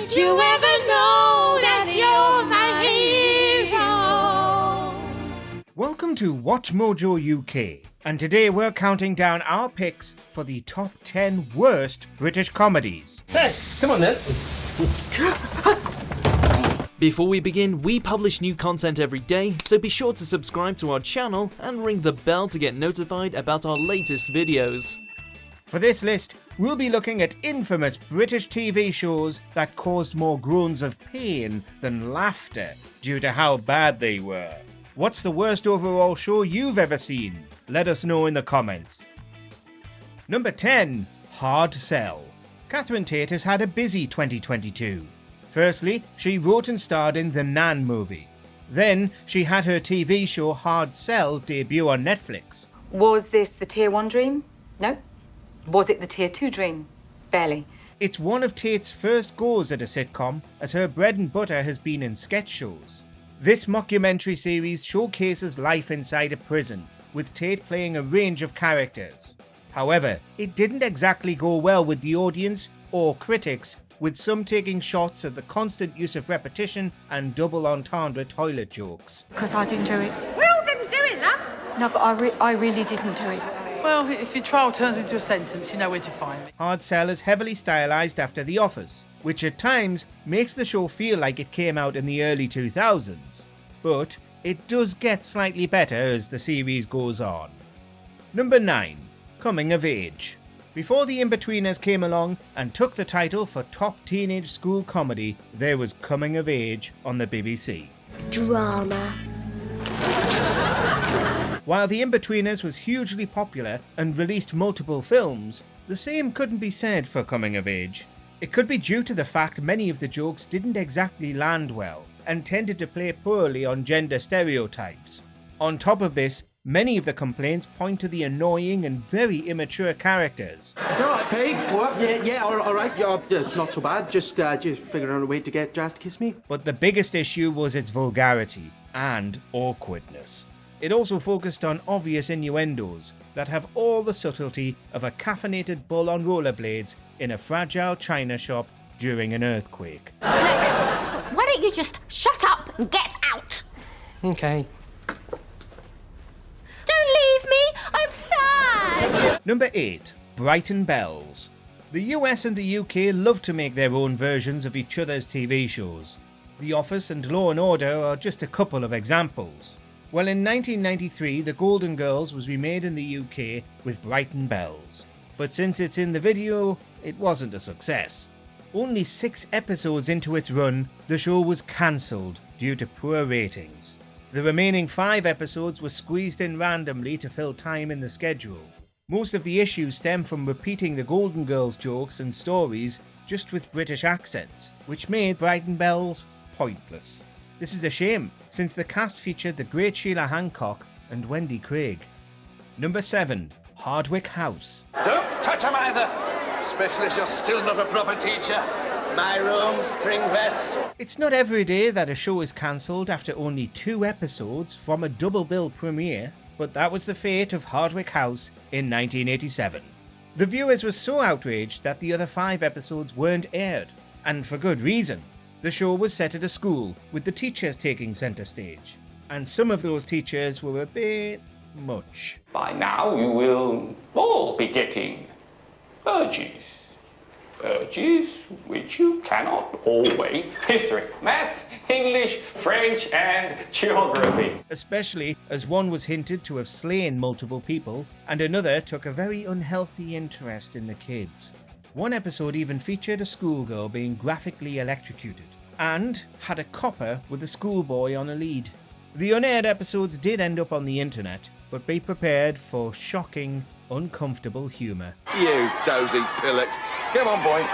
Didn't you ever know that you're my hero? Welcome to WatchMojoUK, and today we're counting down our picks for the top 10 worst British comedies. Hey, come on then. Before we begin, we publish new content every day, so be sure to subscribe to our channel and ring the bell to get notified about our latest videos. For this list, we'll be looking at infamous British TV shows that caused more groans of pain than laughter due to how bad they were. What's the worst overall show you've ever seen? Let us know in the comments. Number 10. Hard Sell. Catherine Tate has had a busy 2022. Firstly, she wrote and starred in the Nan movie. Then, she had her TV show Hard Sell debut on Netflix. Was this the Tier 1 dream? No. Was it the Tier 2 dream? Barely. It's one of Tate's first goes at a sitcom, as her bread and butter has been in sketch shows. This mockumentary series showcases life inside a prison, with Tate playing a range of characters. However, it didn't exactly go well with the audience or critics, with some taking shots at the constant use of repetition and double entendre toilet jokes. Because I didn't do it. We all didn't do it, love. No, but I really didn't do it. Well, if your trial turns into a sentence, you know where to find me. Hard Sell is heavily stylized after The Office, which at times makes the show feel like it came out in the early 2000s. But it does get slightly better as the series goes on. Number 9. Coming of Age. Before The Inbetweeners came along and took the title for top teenage school comedy, there was Coming of Age on the BBC. Drama. While The Inbetweeners was hugely popular and released multiple films, the same couldn't be said for Coming of Age. It could be due to the fact many of the jokes didn't exactly land well and tended to play poorly on gender stereotypes. On top of this, many of the complaints point to the annoying and very immature characters. You all right, Pete? What? Yeah, all right. Yeah, it's not too bad. Just figuring out a way to get Jazz to kiss me. But the biggest issue was its vulgarity and awkwardness. It also focused on obvious innuendos that have all the subtlety of a caffeinated bull on rollerblades in a fragile china shop during an earthquake. Look, why don't you just shut up and get out? Okay. Don't leave me, I'm sad. Number 8. Brighton Bells. The US and the UK love to make their own versions of each other's TV shows. The Office and Law and Order are just a couple of examples. Well, in 1993, The Holden Girls was remade in the UK with Brighton Bells. But since it's in the video, it wasn't a success. Only 6 episodes into its run, the show was cancelled due to poor ratings. The remaining 5 episodes were squeezed in randomly to fill time in the schedule. Most of the issues stem from repeating the Golden Girls jokes and stories just with British accents, which made Brighton Bells pointless. This is a shame, since the cast featured the great Sheila Hancock and Wendy Craig. Number 7. Hardwicke House. Don't touch him either, especially as you're still not a proper teacher. My room, string vest. It's not every day that a show is cancelled after only 2 episodes from a double bill premiere, but that was the fate of Hardwicke House in 1987. The viewers were so outraged that the other 5 episodes weren't aired, and for good reason. The show was set at a school, with the teachers taking centre stage, and some of those teachers were a bit much. By now you will all be getting urges. Urges which you cannot always. History, maths, English, French, and geography. Especially as one was hinted to have slain multiple people, and another took a very unhealthy interest in the kids. One episode even featured a schoolgirl being graphically electrocuted, and had a copper with a schoolboy on a lead. The unaired episodes did end up on the internet, but be prepared for shocking, uncomfortable humour. You dozy pillock. Come on, boy.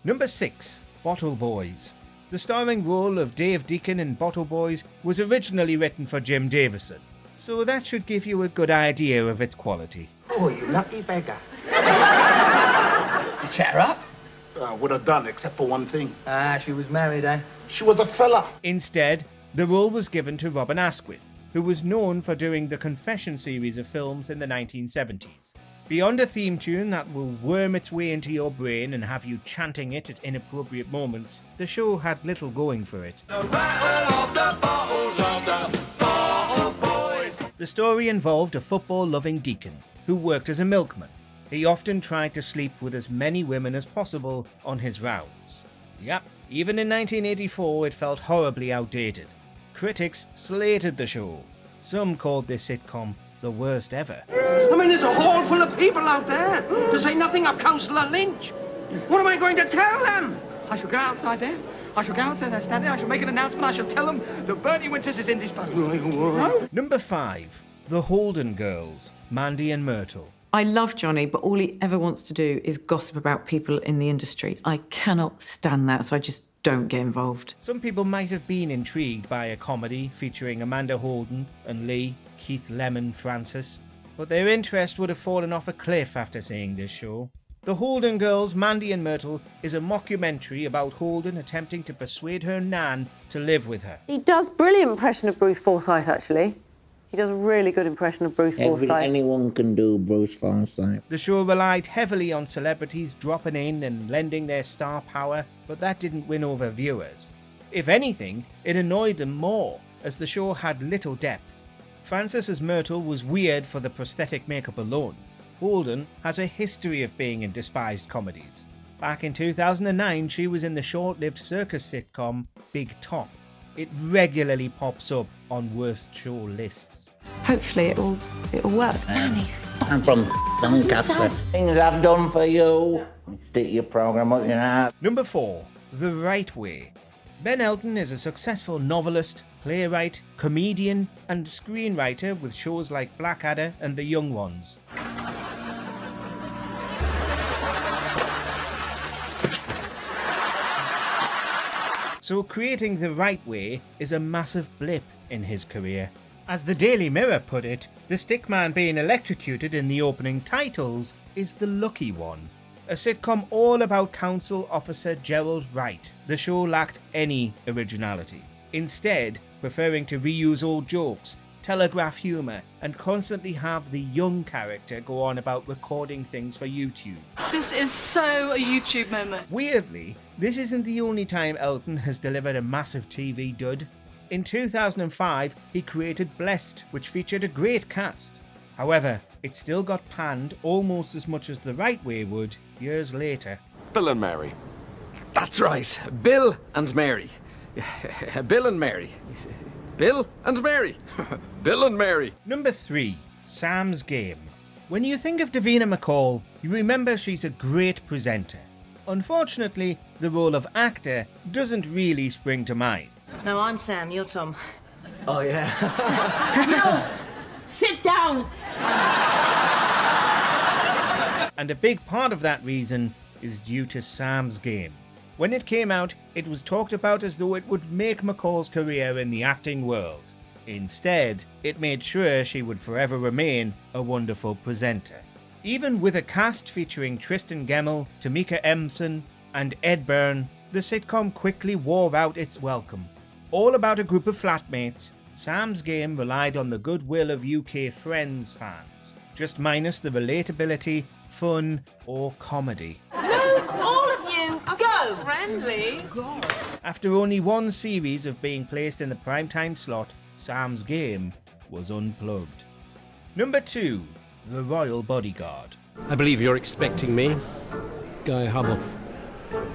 Number 6. Bottle Boys. The starring role of Dave Deacon in Bottle Boys was originally written for Jim Davison, so that should give you a good idea of its quality. Oh, you lucky beggar. You chat her up? Would have done, except for one thing. She was married, eh? She was a fella. Instead, the role was given to Robin Asquith, who was known for doing the Confession series of films in the 1970s. Beyond a theme tune that will worm its way into your brain and have you chanting it at inappropriate moments, the show had little going for it. The story involved a football-loving deacon who worked as a milkman. He often tried to sleep with as many women as possible on his rounds. Yep, even in 1984 it felt horribly outdated. Critics slated the show. Some called this sitcom the worst ever. I mean, there's a hall full of people out there, to say nothing of Councillor Lynch. What am I going to tell them? I shall go outside there. I shall go outside there, stand there. I shall make an announcement. I shall tell them that Bernie Winters is indisposed. No? Number 5. The Holden Girls, Mandy and Myrtle. I love Johnny, but all he ever wants to do is gossip about people in the industry. I cannot stand that, so I just don't get involved. Some people might have been intrigued by a comedy featuring Amanda Holden and Lee, Keith Lemon Francis, but their interest would have fallen off a cliff after seeing this show. The Holden Girls, Mandy and Myrtle is a mockumentary about Holden attempting to persuade her nan to live with her. He does brilliant impression of Bruce Forsyth, actually. He does a really good impression of Bruce Forsyth. Anyone can do Bruce Forsyth. The show relied heavily on celebrities dropping in and lending their star power, but that didn't win over viewers. If anything, it annoyed them more, as the show had little depth. Francis as Myrtle was weird for the prosthetic makeup alone. Holden has a history of being in despised comedies. Back in 2009, she was in the short-lived circus sitcom Big Top. It regularly pops up on worst show lists. Hopefully it'll work. I'm from Doncaster. Things I've done for you. Stick your programme up your ass. Number 4. The Right Way. Ben Elton is a successful novelist, playwright, comedian and screenwriter with shows like Blackadder and The Young Ones. So creating The Right Way is a massive blip in his career. As the Daily Mirror put it, the stickman being electrocuted in the opening titles is the lucky one. A sitcom all about Council Officer Gerald Wright, the show lacked any originality. Instead, preferring to reuse old jokes, telegraph humour, and constantly have the young character go on about recording things for YouTube. This is so a YouTube moment. Weirdly, this isn't the only time Elton has delivered a massive TV dud. In 2005, he created Blessed, which featured a great cast. However, it still got panned almost as much as The Right Way would years later. Bill and Mary. That's right, Bill and Mary. Bill and Mary. Bill and Mary. Bill and Mary. Number 3. Sam's Game. When you think of Davina McCall, you remember she's a great presenter. Unfortunately, the role of actor doesn't really spring to mind. No, I'm Sam, you're Tom. Oh, yeah. No! Sit down! And a big part of that reason is due to Sam's Game. When it came out, it was talked about as though it would make McCall's career in the acting world. Instead, it made sure she would forever remain a wonderful presenter. Even with a cast featuring Tristan Gemmell, Tamika Empson, and Ed Byrne, the sitcom quickly wore out its welcome. All about a group of flatmates, Sam's Game relied on the goodwill of UK Friends fans, just minus the relatability, fun, or comedy. Move, all of you! Go! Friendly? God. After only one series of being placed in the primetime slot, Sam's Game was unplugged. Number 2. The Royal Bodyguard. I believe you're expecting me. Guy Hubble.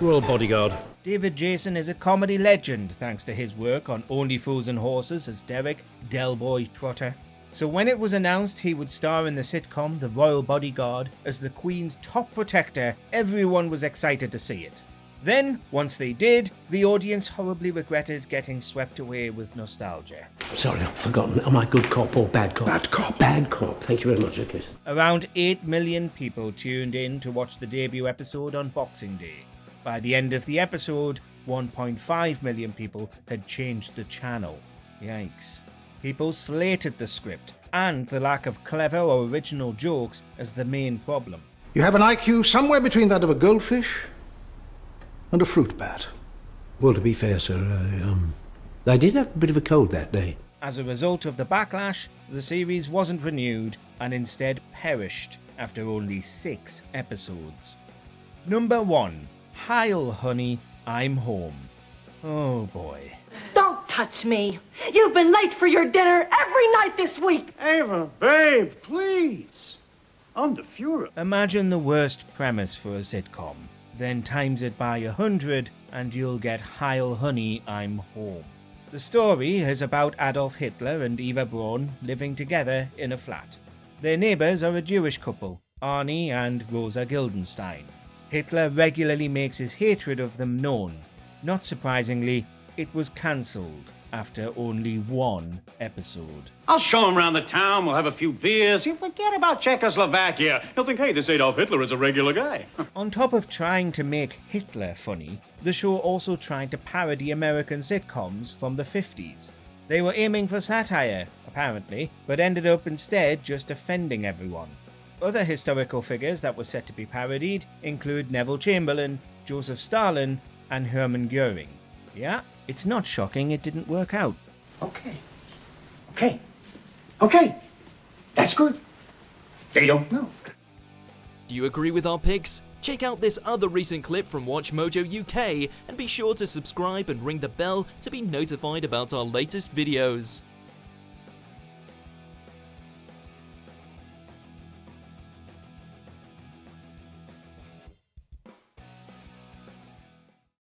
Royal Bodyguard. David Jason is a comedy legend thanks to his work on Only Fools and Horses as Derek, Del Boy Trotter. So when it was announced he would star in the sitcom The Royal Bodyguard as the Queen's top protector, everyone was excited to see it. Then, once they did, the audience horribly regretted getting swept away with nostalgia. Sorry, I've forgotten. Am I good cop or bad cop? Bad cop. Bad cop. Thank you very much, okay. Around 8 million people tuned in to watch the debut episode on Boxing Day. By the end of the episode, 1.5 million people had changed the channel. Yikes. People slated the script and the lack of clever or original jokes as the main problem. You have an IQ somewhere between that of a goldfish and a fruit bat. Well, to be fair, sir, I did have a bit of a cold that day. As a result of the backlash, the series wasn't renewed and instead perished after only 6 episodes. Number 1. Heil, honey, I'm home. Oh boy. Don't touch me. You've been late for your dinner every night this week. Ava, babe, please. I'm the Fuhrer. Imagine the worst premise for a sitcom, then times it by 100 and you'll get Heil, honey, I'm home. The story is about Adolf Hitler and Eva Braun living together in a flat. Their neighbours are a Jewish couple, Arnie and Rosa Guildenstein. Hitler regularly makes his hatred of them known. Not surprisingly, it was cancelled after only 1 episode. I'll show him around the town, we'll have a few beers, he'll forget about Czechoslovakia. He'll think, hey, this Adolf Hitler is a regular guy. On top of trying to make Hitler funny, the show also tried to parody American sitcoms from the 50s. They were aiming for satire, apparently, but ended up instead just offending everyone. Other historical figures that were set to be parodied include Neville Chamberlain, Joseph Stalin, and Hermann Goering. Yeah, it's not shocking it didn't work out. Okay, that's good. They don't know. Do you agree with our picks? Check out this other recent clip from WatchMojoUK and be sure to subscribe and ring the bell to be notified about our latest videos.